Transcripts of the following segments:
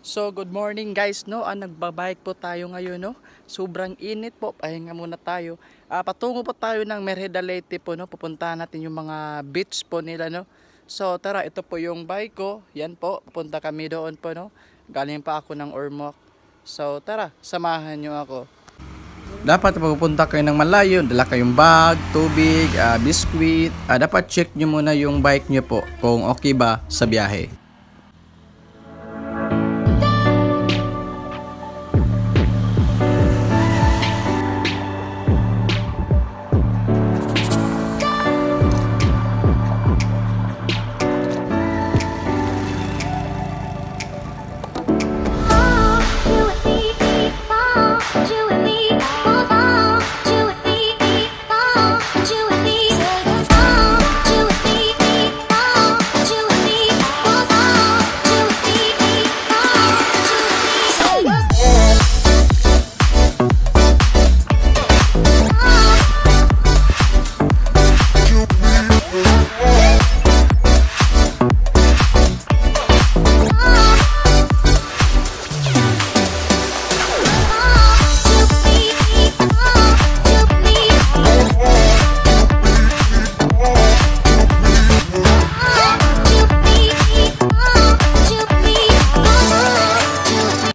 So good morning guys, no? Nagbabike po tayo ngayon, no? Sobrang init po, pahinga muna tayo. Patungo po tayo ng Merida Leyte po, no? Pupuntahan natin yung mga beach po nila, no? So tara, ito po yung bike ko. Yan po, pupunta kami doon po, no? Galing pa ako ng Ormoc. So tara, samahan nyo ako. Dapat pupunta kayo ng malayo, dala kayong bag, tubig, biskwit. Dapat check nyo muna yung bike nyo po kung okay ba sa biyahe.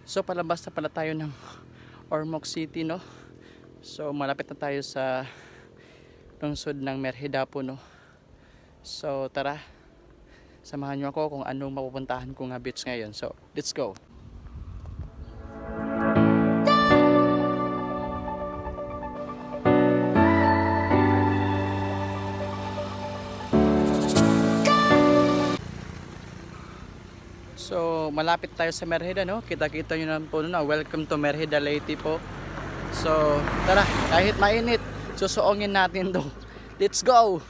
So palabas na pala tayo ng Ormoc City, no? So malapit na tayo sa lungsod ng Merida po, no? So tara, samahan nyo ako kung anong mapupuntahan kong beach ngayon. So let's go. So malapit tayo sa Merida, no? Kita-kita nyo naman po na welcome to Merida Leyte po. So tara, kahit mainit, susuongin natin to. Let's go!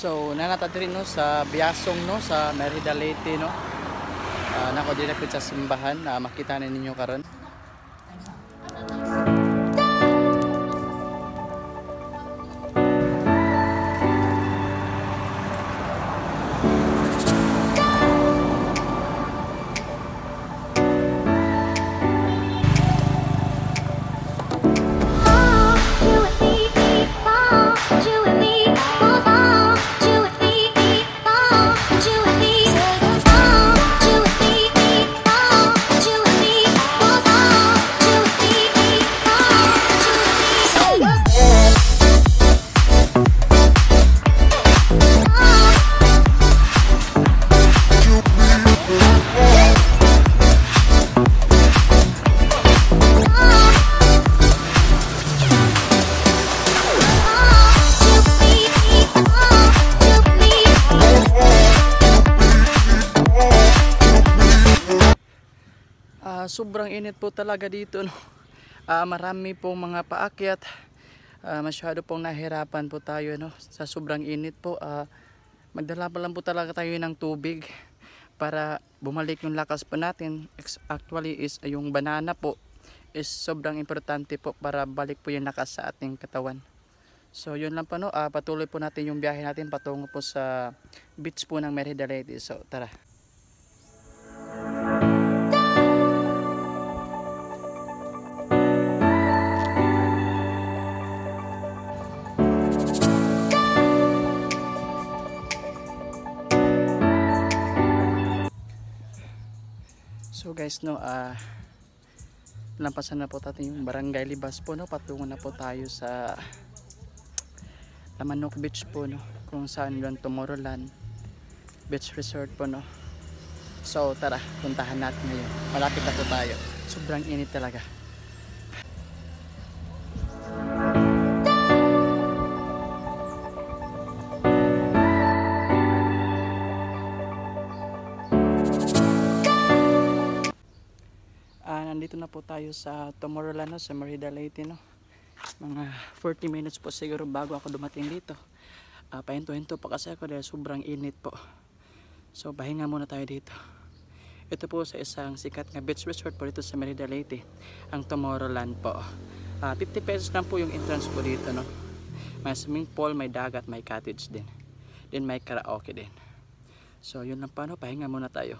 So nanatad rin, no, sa Biasong, no, sa Merida Leyte, no. Nako din sa simbahan, makita na ninyo karon. Sobrang init po talaga dito, no? Marami pong mga paakyat, masyado pong nahirapan po tayo, no? Sa sobrang init po. Magdala pa lang po talaga tayo ng tubig para bumalik yung lakas po natin. Actually is yung banana po is sobrang importante po para balik po yung lakas sa ating katawan. So yun lang po, no? Patuloy po natin yung biyahe natin patungo po sa beach po ng Merida Leyte. So tara. So guys, no, lampasan na po natin yung Barangay Libas po, no. Patungo na po tayo sa Lamanok Beach po, no, kung saan yung Tomorrowland Beach Resort po, no. So tara, puntahan natin ngayon. Malapit na po tayo. Sobrang init talaga. nandito na po tayo sa Tomorrowland, no, sa Merida Leyte, no. Mga 40 minutes po siguro bago ako dumating dito. Pahinto-hinto pa kasi ako dahil sobrang init po. So pahinga muna tayo dito. Ito po sa isang sikat na beach resort po dito sa Merida Leyte, ang Tomorrowland po. 50 pesos lang po yung entrance po dito, no. May swimming pool, may dagat, may cottage din. Then may karaoke din. So yun lang pa, no, pahinga muna tayo.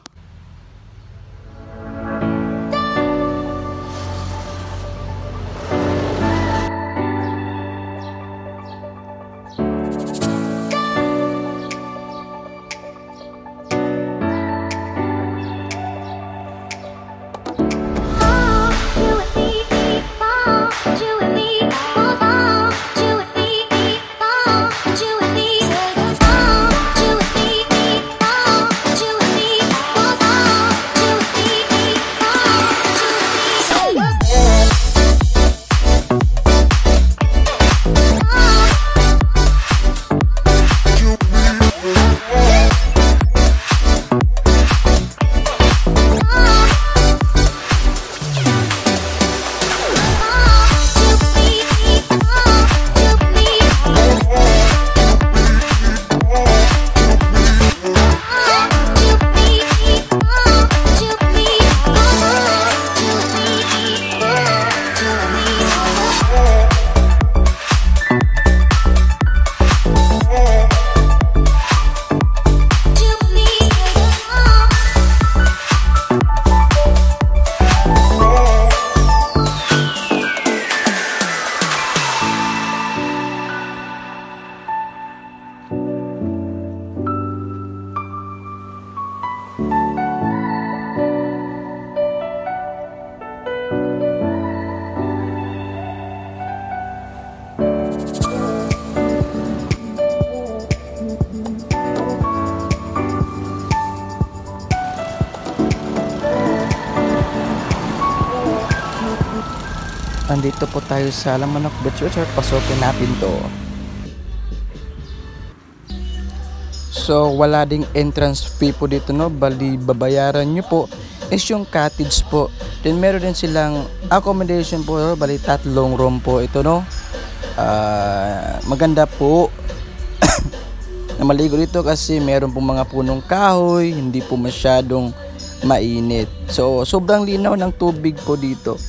Andito po tayo sa Lamanok Beach Resort. Pasokin natin to. So wala ding entrance fee po dito, no. Bali babayaran nyo po is yung cottage po. Then meron din silang accommodation po, no? Bali 3 room po ito, no. Maganda po na maligo dito kasi meron pong mga punong kahoy, hindi po masyadong mainit. So sobrang linaw ng tubig po dito.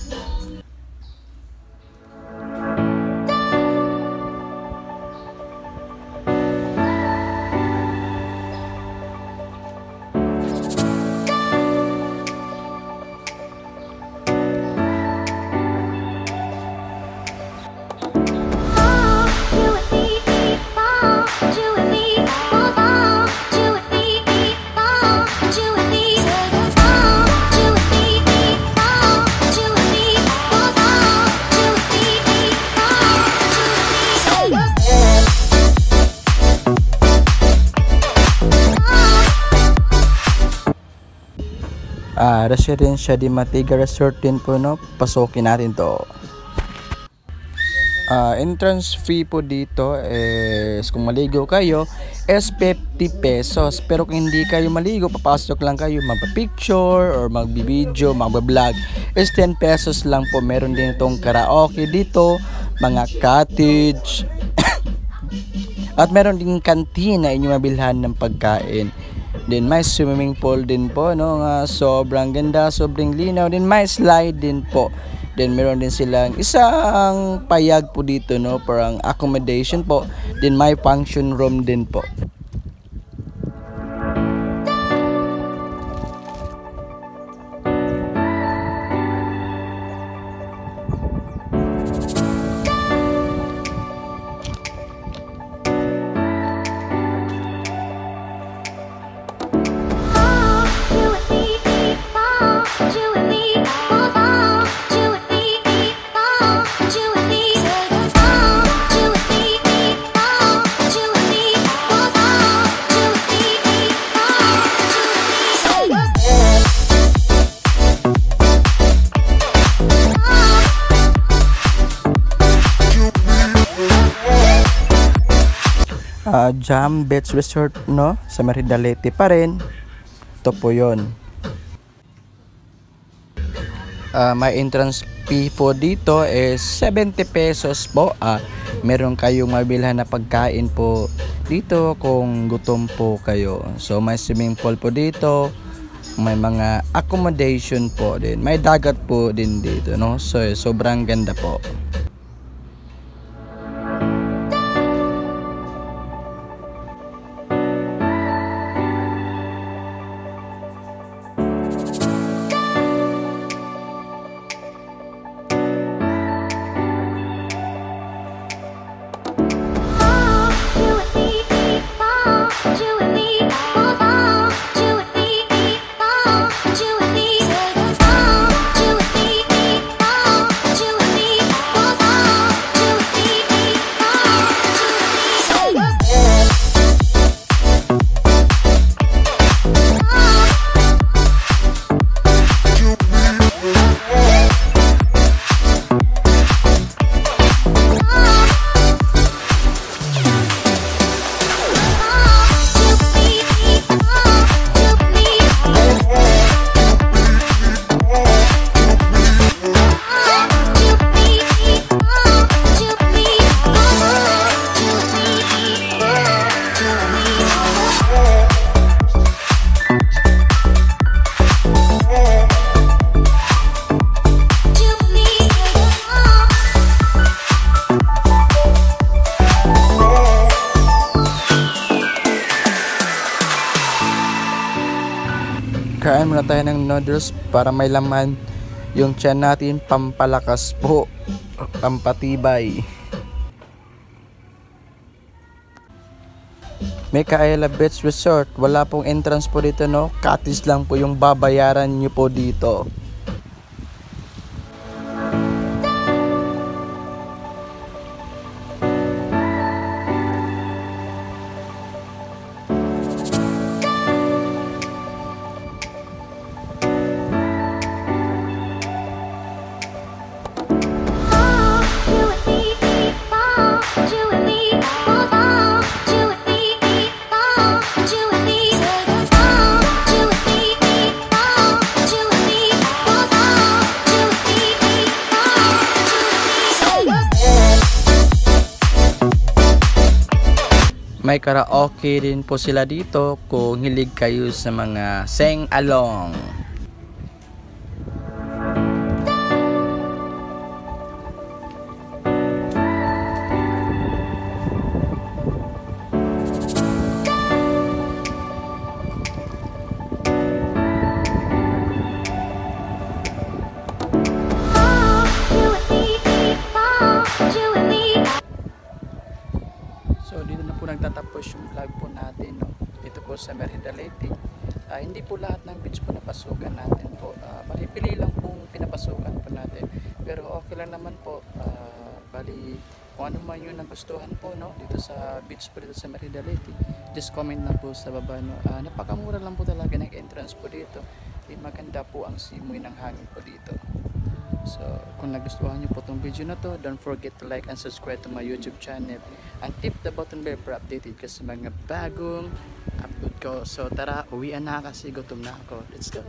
Residencia di Matiga Resort din po, no. Pasokin natin to. Entrance fee po dito is kung maligo kayo is 50 pesos. Pero kung hindi kayo maligo, papasok lang kayo, magpa-picture or magbi-video, magba-vlog, is 10 pesos lang po. Meron din itong karaoke dito, mga cottage at meron din kantina na inyong mabilhan ng pagkain. Then may swimming pool din po, no, nga sobrang ganda, sobrang linaw. Then may slide din po. Then meron din silang isang payag po dito, no, parang accommodation po. Then may function room din po. Jam Beach Resort, no, sa Merida Leyte pa rin. Ito po yun. May entrance fee po dito is 70 pesos po. Meron kayong mabilhan na pagkain po dito kung gutom po kayo. So may swimming pool po dito, may mga accommodation po din, may dagat po din dito, no? So sobrang ganda po. Kain muna tayo ng noodles para may laman yung tiyan natin, pampalakas po, pampatibay. May Kaela Beach Resort, wala pong entrance po dito, no? Cottage lang po yung babayaran nyo po dito. May karaoke din po sila dito kung hilig kayo sa mga sing-along. So dito na po nagtatapos yung vlog po natin, no? Dito po sa Merida Leyte. Hindi po lahat ng beach po napasukan natin po. Pili lang po pinapasukan po natin. Pero okay lang naman po. Bali kung ano man yung nagustuhan po, no? Dito sa beach po dito sa Merida Leyte. Just comment na po sa baba, no? Napakamura lang po talaga ng entrance po dito. Maganda po ang simoy ng hangin po dito. So, kung nagustuhan nyo po itong video na to, don't forget to like and subscribe to my YouTube channel. And tip the button bell para updated ka sa mga bagong upload ko. So, tara, uwian na kasi gutom na ako. Let's go!